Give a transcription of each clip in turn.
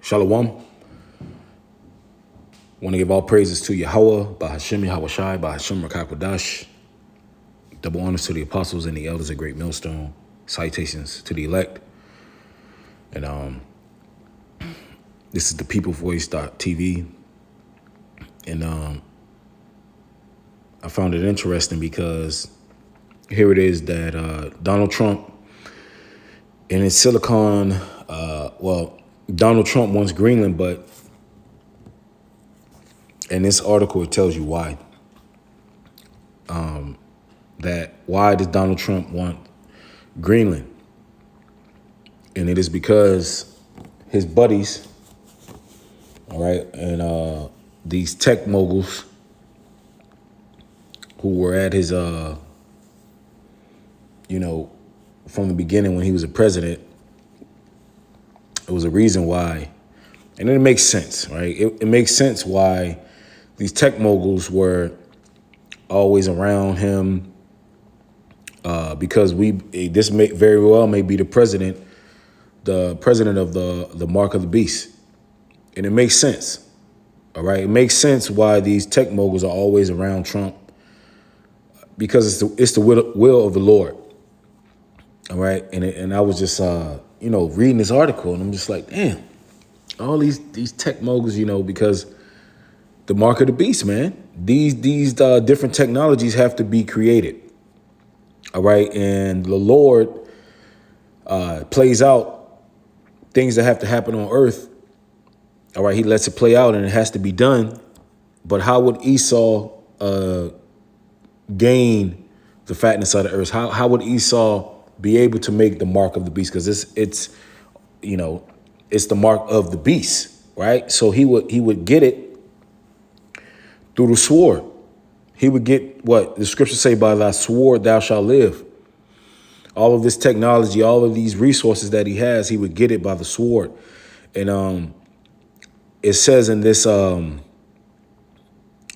Shalom. Want to give all praises to Yahweh, Bahashem Yahweh Shai, Bahashem Rakakwadash. Double honors to the apostles and the elders of Great Millstone. Salutations to the elect. And this is the peoplevoice.tv. And I found it interesting because here it is that Donald Trump in his Silicon, Donald Trump wants Greenland, but in this article, it tells you why. Why does Donald Trump want Greenland? And it is because his buddies, all right, and these tech moguls who were at his, from the beginning when he was a president, it was a reason why. And it makes sense, right? It makes sense why these tech moguls were always around him, because this may very well may be the president of the mark of the beast. And it makes sense, all right? It makes sense why these tech moguls are always around Trump, because it's the will of the Lord, all right? And I was just, reading this article, and I'm just like, damn, all these tech moguls, because the mark of the beast, man. These different technologies have to be created, all right? And the Lord plays out things that have to happen on earth, all right? He lets it play out, and it has to be done. But how would Esau gain the fatness of the earth? How would Esau be able to make the mark of the beast? Because it's the mark of the beast, right? So he would get it through the sword. He would get what the scriptures say, by thy sword thou shalt live. All of this technology, all of these resources that he has, he would get it by the sword. And it says in this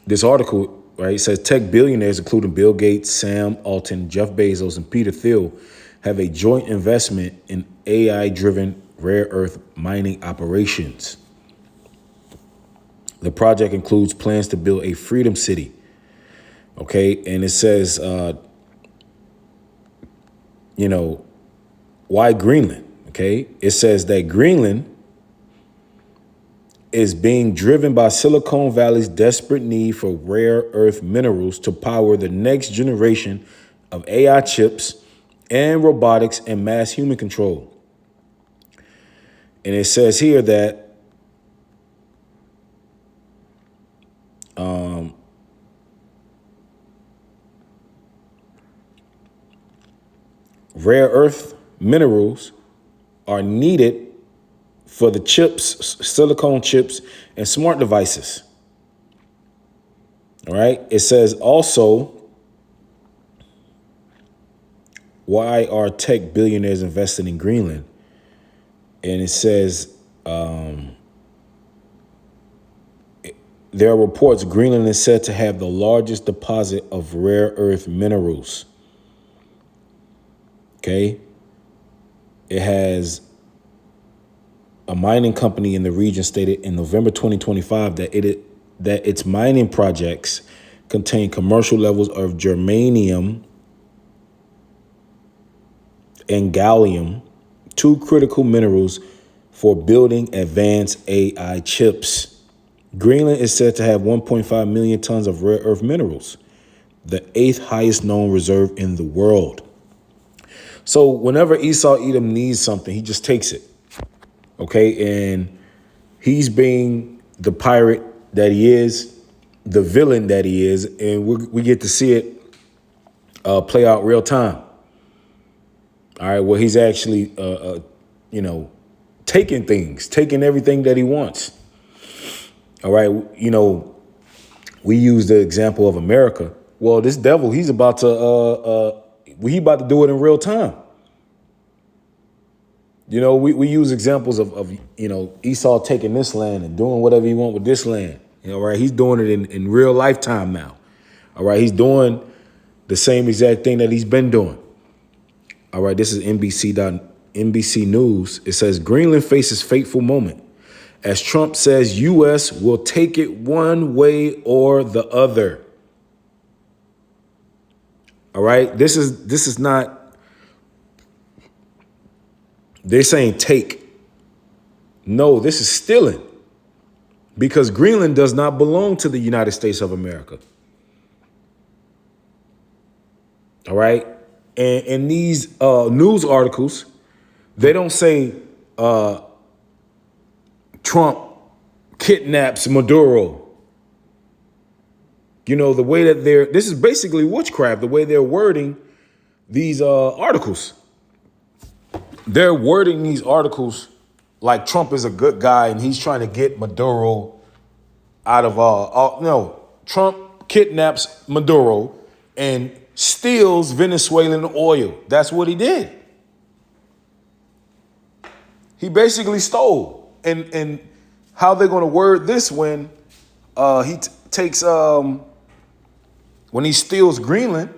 this article, right, it says tech billionaires, including Bill Gates, Sam Altman, Jeff Bezos, and Peter Thiel, have a joint investment in AI-driven rare earth mining operations. The project includes plans to build a freedom city. Okay, and it says, why Greenland? Okay, it says that Greenland is being driven by Silicon Valley's desperate need for rare earth minerals to power the next generation of AI chips and robotics and mass human control. And it says here that rare earth minerals are needed for the chips, silicone chips, and smart devices. All right. It says also, why are tech billionaires invested in Greenland? And it says there are reports Greenland is said to have the largest deposit of rare earth minerals. Okay. It has a mining company in the region stated in November 2025 that its mining projects contain commercial levels of germanium and gallium, two critical minerals for building advanced AI chips. Greenland is said to have 1.5 million tons of rare earth minerals, the 8th highest known reserve in the world. So whenever Esau Edom needs something, he just takes it. Okay, and he's being the pirate that he is, the villain that he is, and we get to see it play out real time. All right, well, he's actually, taking everything that he wants. All right, we use the example of America. Well, this devil, he's about to do it in real time. We use examples of Esau taking this land and doing whatever he wants with this land. Right? He's doing it in real lifetime now. All right. He's doing the same exact thing that he's been doing. All right. This is NBC News. It says Greenland faces fateful moment as Trump says, U.S. will take it one way or the other. All right. This is not, they're saying take. No, this is stealing, because Greenland does not belong to the United States of America. All right. And in these news articles, they don't say Trump kidnaps Maduro. You know, the way that this is basically witchcraft, the way they're wording these articles. They're wording these articles like Trump is a good guy and he's trying to get Maduro out of no, Trump kidnaps Maduro and steals Venezuelan oil. That's what he did. He basically stole. And how they're going to word this when he takes when he steals Greenland,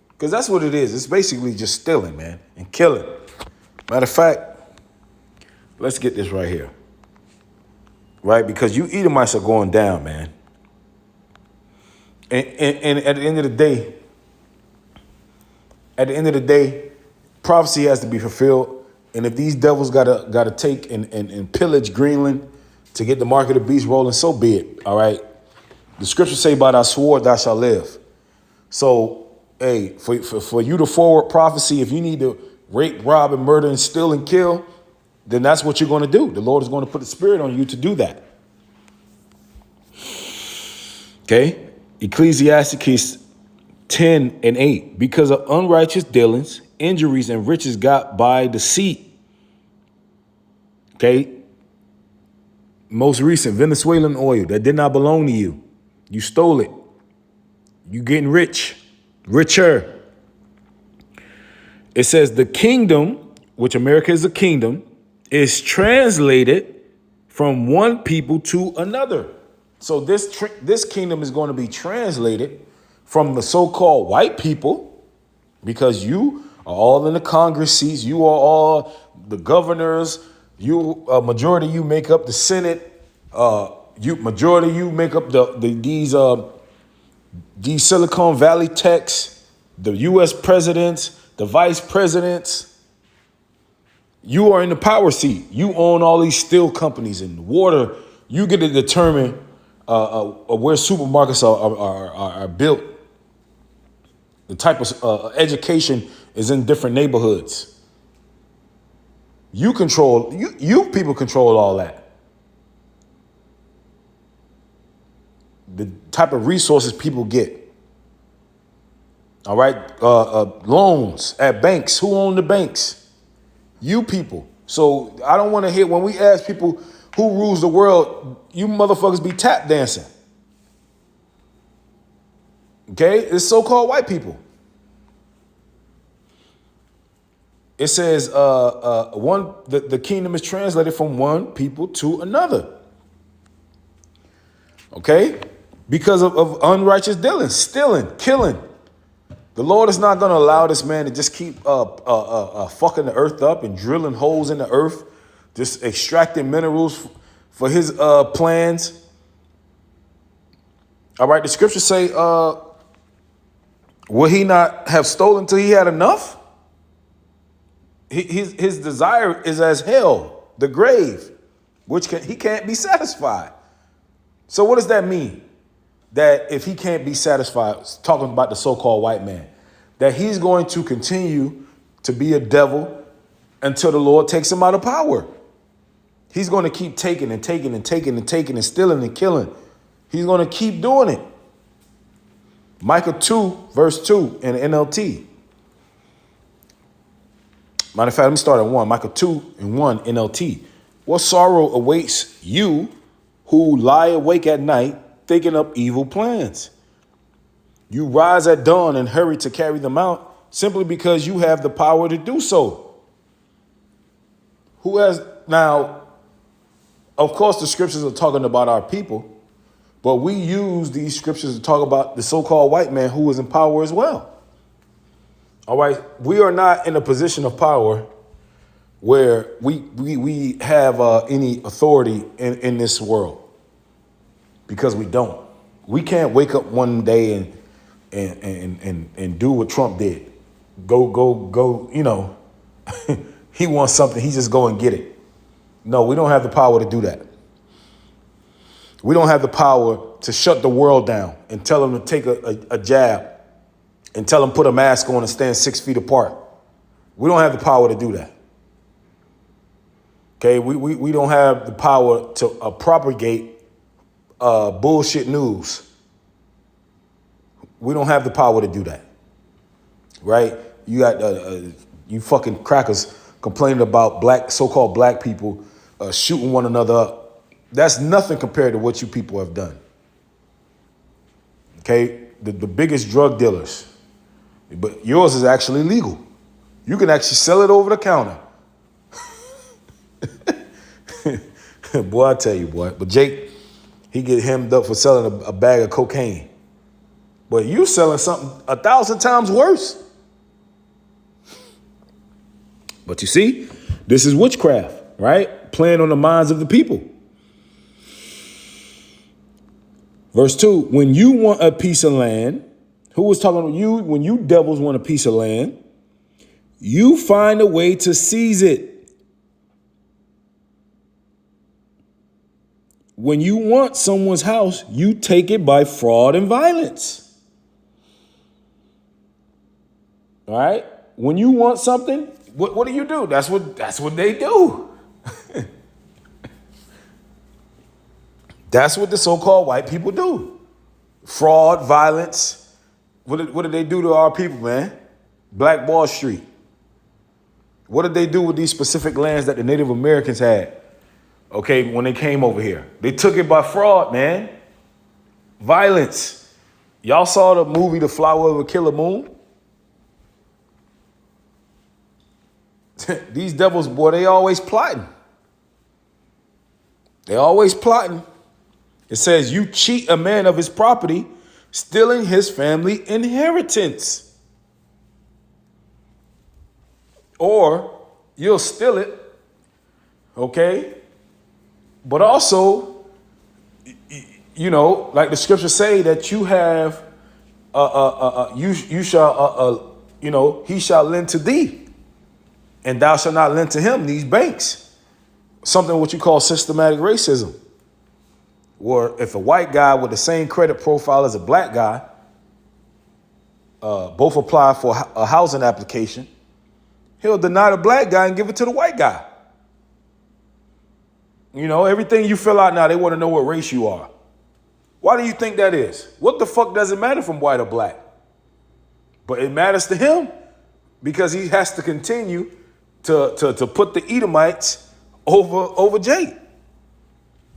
because that's what it is. It's basically just stealing, man, and killing. Matter of fact, let's get this right here. Right? Because you Edomites are going down, man. And at the end of the day, prophecy has to be fulfilled. And if these devils gotta take and pillage Greenland to get the mark of the beast rolling, so be it. All right. The scriptures say, by thy sword thou shalt live. So, hey, for you to forward prophecy, if you need to rape, rob, and murder, and steal and kill, then that's what you're going to do. The Lord is going to put the spirit on you to do that. Okay? Ecclesiastes 10:8. Because of unrighteous dealings, injuries, and riches got by deceit. Okay? Most recent, Venezuelan oil that did not belong to you. You stole it. You getting richer. It says the kingdom, which America is a kingdom, is translated from one people to another. So this kingdom is going to be translated from the so-called white people, because you are all in the Congress seats. You are all the governors. You majority you make up the Senate. Majority you make up these Silicon Valley techs, the U.S. presidents, the vice presidents. You are in the power seat. You own all these steel companies and water. You get to determine where supermarkets are built. The type of education is in different neighborhoods. You people control all that. The type of resources people get. All right. Loans at banks. Who own the banks? You people. So I don't want to hear when we ask people who rules the world, you motherfuckers be tap dancing. Okay? It's so-called white people. It says the kingdom is translated from one people to another. Okay? Because of unrighteous dealings, stealing, killing. The Lord is not going to allow this man to just keep fucking the earth up and drilling holes in the earth, just extracting minerals for his plans. All right, the scriptures say, will he not have stolen till he had enough? His desire is as hell, the grave, which he can't be satisfied. So what does that mean? That if he can't be satisfied, talking about the so-called white man, that he's going to continue to be a devil until the Lord takes him out of power. He's going to keep taking and taking and taking and taking and stealing and killing. He's going to keep doing it. Micah 2, verse 2 in the NLT. Matter of fact, let me start at 1. Micah 2 and 1 NLT. What sorrow awaits you who lie awake at night, thinking up evil plans? You rise at dawn and hurry to carry them out simply because you have the power to do so. Who has now, of course, the scriptures are talking about our people, but we use these scriptures to talk about the so-called white man who is in power as well. All right. We are not in a position of power where we have any authority in this world, because we don't. We can't wake up one day and do what Trump did. Go, you know, he wants something, he just go and get it. No, we don't have the power to do that. We don't have the power to shut the world down and tell them to take a jab and tell them put a mask on and stand 6 feet apart. We don't have the power to do that. Okay, we don't have the power to propagate bullshit news. We don't have the power to do that, right? You got you fucking crackers complaining about so-called black people shooting one another up. That's nothing compared to what you people have done. Okay, the biggest drug dealers, but yours is actually legal. You can actually sell it over the counter. Boy, I tell you, boy. But Jake, he get hemmed up for selling a bag of cocaine. But you selling something 1,000 times worse. But you see, this is witchcraft, right? Playing on the minds of the people. Verse 2, when you want a piece of land, who was talking to you? When you devils want a piece of land, you find a way to seize it. When you want someone's house, you take it by fraud and violence. All right? When you want something, what do? That's what they do. That's what the so-called white people do. Fraud, violence. What did they do to our people, man? Black Wall Street. What did they do with these specific lands that the Native Americans had? Okay, when they came over here. They took it by fraud, man. Violence. Y'all saw the movie The Flower of a Killer Moon? These devils, boy, they always plotting. They always plotting. It says you cheat a man of his property, stealing his family inheritance. Or you'll steal it, okay? But also, you know, like the scriptures say that you have, you shall, you know, he shall lend to thee, and thou shalt not lend to him, these banks. Something what you call systematic racism. Or if a white guy with the same credit profile as a black guy, both apply for a housing application, he'll deny the black guy and give it to the white guy. You know, everything you fill out now, they want to know what race you are. Why do you think that is? What the fuck does it matter from white or black? But it matters to him because he has to continue to put the Edomites over Jake.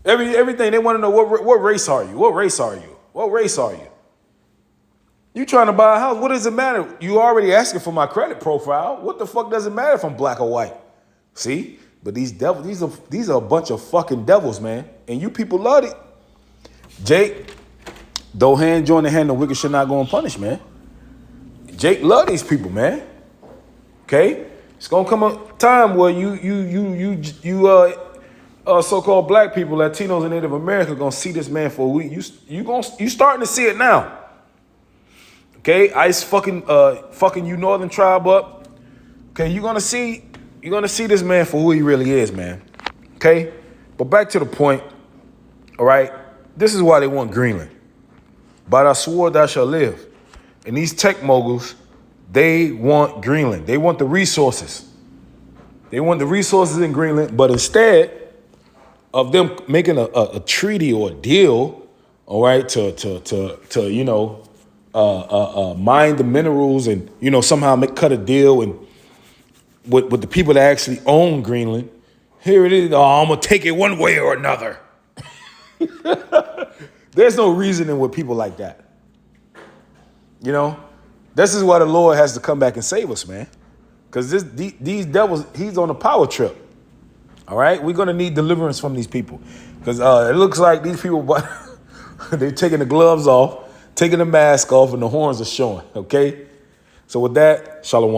Everything they want to know, what race are you? What race are you? What race are you? You trying to buy a house? What does it matter? You already asking for my credit profile. What the fuck does it matter if I'm black or white? See? But these devils, these are a bunch of fucking devils, man. And you people love it. Jake, though hand join the hand, the wicked should not go unpunished, man. Jake love these people, man. Okay? It's gonna come a time where you so-called black people, Latinos and Native Americans, gonna see this man for a week. You starting to see it now. Okay, ICE fucking you northern tribe up. Okay, you're gonna see this man for who he really is, man. Okay, but back to the point. All right, this is why they want Greenland. By thy sword thou shalt live. And these tech moguls, they want Greenland. They want the resources. They want the resources in Greenland, but instead of them making a treaty or a deal, all right, to you know, mine the minerals and, you know, somehow cut a deal and with the people that actually own Greenland. Here it is. Oh, I'm gonna take it one way or another. There's no reasoning with people like that. You know, this is why the Lord has to come back and save us, man. Because these devils, he's on a power trip. All right, we're gonna need deliverance from these people because it looks like these people, they're taking the gloves off, taking the mask off, and the horns are showing. Okay, so with that, shalom.